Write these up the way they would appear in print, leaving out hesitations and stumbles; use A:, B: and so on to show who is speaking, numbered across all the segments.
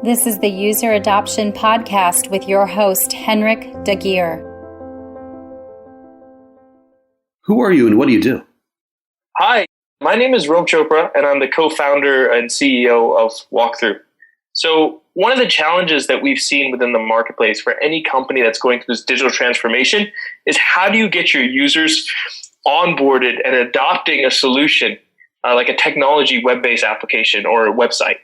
A: This is the User Adoption Podcast with your host, Henrik de Gyor.
B: Who are you and what do you do?
C: Hi, my name is Rome Chopra, and I'm the co-founder and CEO of Walkthrough. So one of the challenges that we've seen within the marketplace for any company that's going through this digital transformation is how do you get your users onboarded and adopting a solution like a technology web-based application or a website.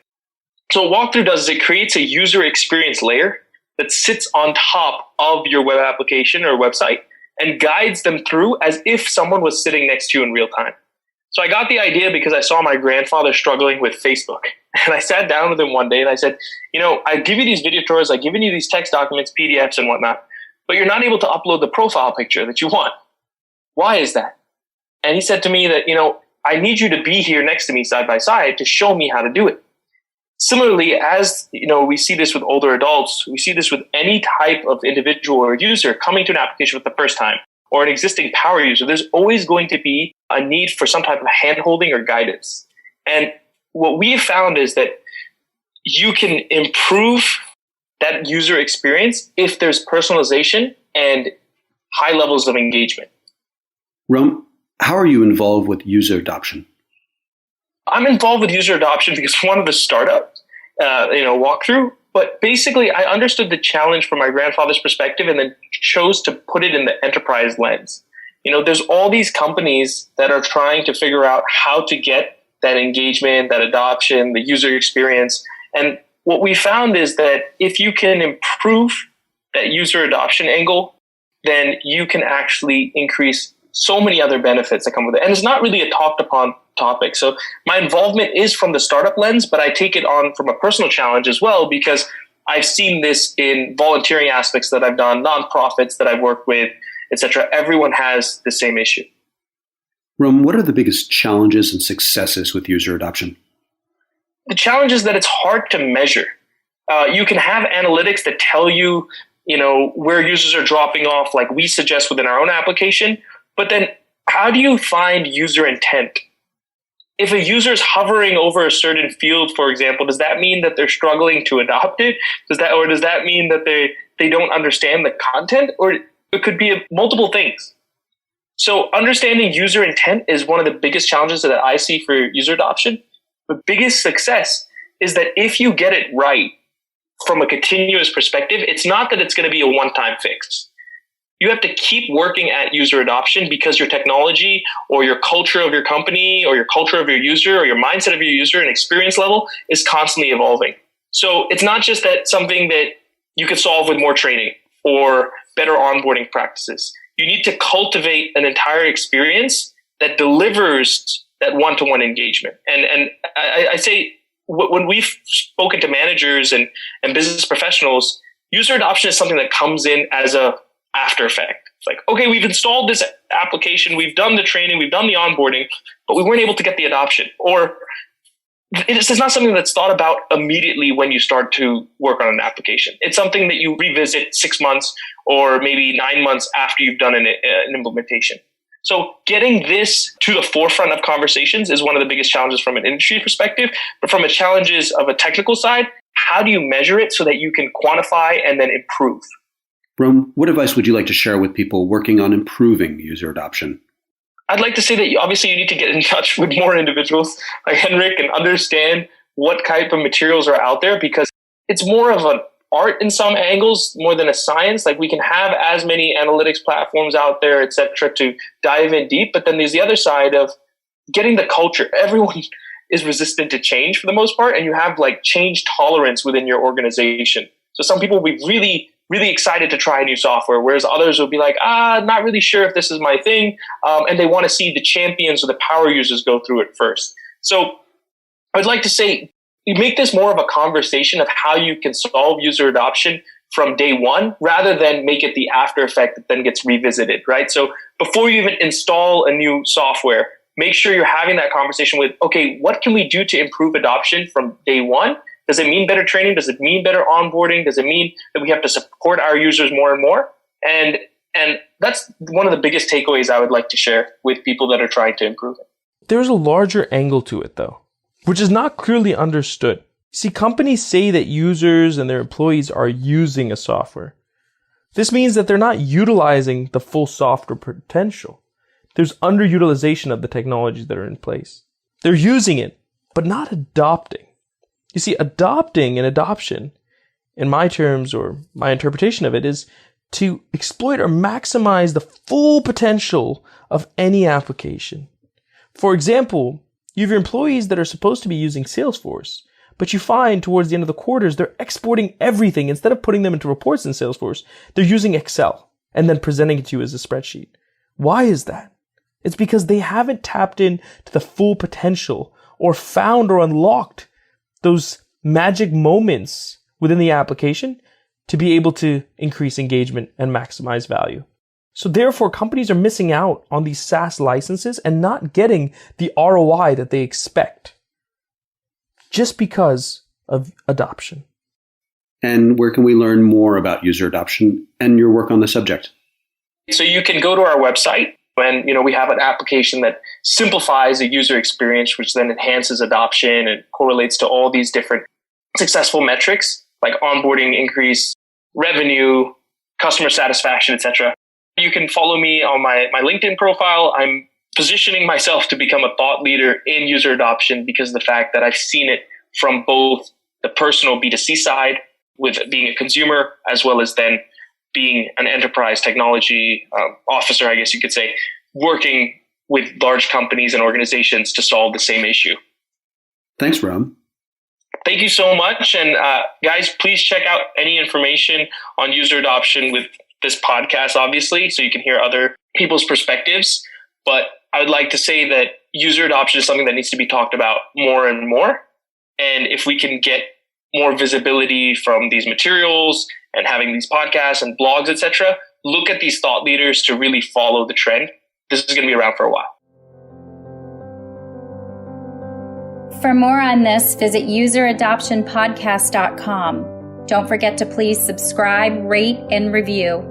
C: So what Walkthrough does is it creates a user experience layer that sits on top of your web application or website and guides them through as if someone was sitting next to you in real time. So I got the idea because I saw my grandfather struggling with Facebook. And I sat down with him one day and I said, I give you these video tutorials, I've given you these text documents, PDFs and whatnot, but you're not able to upload the profile picture that you want. Why is that? And he said to me that, I need you to be here next to me side by side to show me how to do it. Similarly, as we see this with older adults, we see this with any type of individual or user coming to an application for the first time or an existing power user, there's always going to be a need for some type of hand-holding or guidance. And what we have found is that you can improve that user experience if there's personalization and high levels of engagement.
B: Rome, how are you involved with user adoption?
C: I'm involved with user adoption because one of the startups, Walkthrough, but basically I understood the challenge from my grandfather's perspective and then chose to put it in the enterprise lens. There's all these companies that are trying to figure out how to get that engagement, that adoption, the user experience. And what we found is that if you can improve that user adoption angle, then you can actually increase so many other benefits that come with it. And it's not really a talked upon topic. So my involvement is from the startup lens, but I take it on from a personal challenge as well, because I've seen this in volunteering aspects that I've done, nonprofits that I've worked with, etc. Everyone has the same issue.
B: Rome, what are the biggest challenges and successes with user adoption?
C: The challenge is that it's hard to measure. You can have analytics that tell you, where users are dropping off, like we suggest within our own application. But then how do you find user intent? If a user is hovering over a certain field, for example, does that mean that they're struggling to adopt it? Does that mean that they don't understand the content? Or it could be multiple things. So understanding user intent is one of the biggest challenges that I see for user adoption. The biggest success is that if you get it right from a continuous perspective, it's not that it's going to be a one-time fix. You have to keep working at user adoption because your technology or your culture of your company or your culture of your user or your mindset of your user and experience level is constantly evolving. So it's not just that something that you could solve with more training or better onboarding practices. You need to cultivate an entire experience that delivers that one-to-one engagement. And I say when we've spoken to managers and business professionals, user adoption is something that comes in as a after effect. It's like, okay, we've installed this application, we've done the training, we've done the onboarding, but we weren't able to get the adoption. Or it's not something that's thought about immediately when you start to work on an application. It's something that you revisit 6 months or maybe 9 months after you've done an implementation. So getting this to the forefront of conversations is one of the biggest challenges from an industry perspective. But from a challenges of a technical side, how do you measure it so that you can quantify and then improve?
B: Rome, what advice would you like to share with people working on improving user adoption?
C: I'd like to say that obviously you need to get in touch with more individuals like Henrik and understand what type of materials are out there, because it's more of an art in some angles more than a science. Like we can have as many analytics platforms out there, et cetera, to dive in deep. But then there's the other side of getting the culture. Everyone is resistant to change for the most part, and you have like change tolerance within your organization. So some people will be really excited to try new software, whereas others will be like, not really sure if this is my thing. And they want to see the champions or the power users go through it first. So I'd like to say, you make this more of a conversation of how you can solve user adoption from day one, rather than make it the after effect that then gets revisited, right? So before you even install a new software, make sure you're having that conversation with, okay, what can we do to improve adoption from day one? Does it mean better training? Does it mean better onboarding? Does it mean that we have to support our users more and more? And that's one of the biggest takeaways I would like to share with people that are trying to improve it.
D: There's a larger angle to it, though, which is not clearly understood. See, companies say that users and their employees are using a software. This means that they're not utilizing the full software potential. There's underutilization of the technologies that are in place. They're using it, but not adopting. You see, adopting and adoption, in my terms or my interpretation of it, is to exploit or maximize the full potential of any application. For example, you have your employees that are supposed to be using Salesforce, but you find towards the end of the quarters, they're exporting everything. Instead of putting them into reports in Salesforce, they're using Excel and then presenting it to you as a spreadsheet. Why is that? It's because they haven't tapped into the full potential or found or unlocked those magic moments within the application to be able to increase engagement and maximize value. So therefore, companies are missing out on these SaaS licenses and not getting the ROI that they expect just because of adoption.
B: And where can we learn more about user adoption and your work on the subject?
C: So you can go to our website, and we have an application that simplifies the user experience, which then enhances adoption and correlates to all these different successful metrics like onboarding increase, revenue, customer satisfaction, etc. You can follow me on my LinkedIn profile. I'm positioning myself to become a thought leader in user adoption because of the fact that I've seen it from both the personal B2C side with being a consumer, as well as then being an enterprise technology officer, I guess you could say, working with large companies and organizations to solve the same issue.
B: Thanks, Rome.
C: Thank you so much. And guys, please check out any information on user adoption with this podcast, obviously, so you can hear other people's perspectives. But I would like to say that user adoption is something that needs to be talked about more and more. And if we can get more visibility from these materials and having these podcasts and blogs, etc., look at these thought leaders to really follow the trend. This is going to be around for a while.
A: For more on this, visit useradoptionpodcast.com. Don't forget to please subscribe, rate, and review.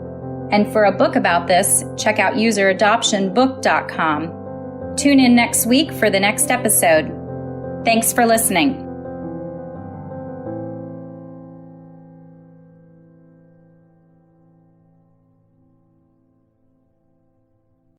A: And for a book about this, check out useradoptionbook.com. Tune in next week for the next episode. Thanks for listening.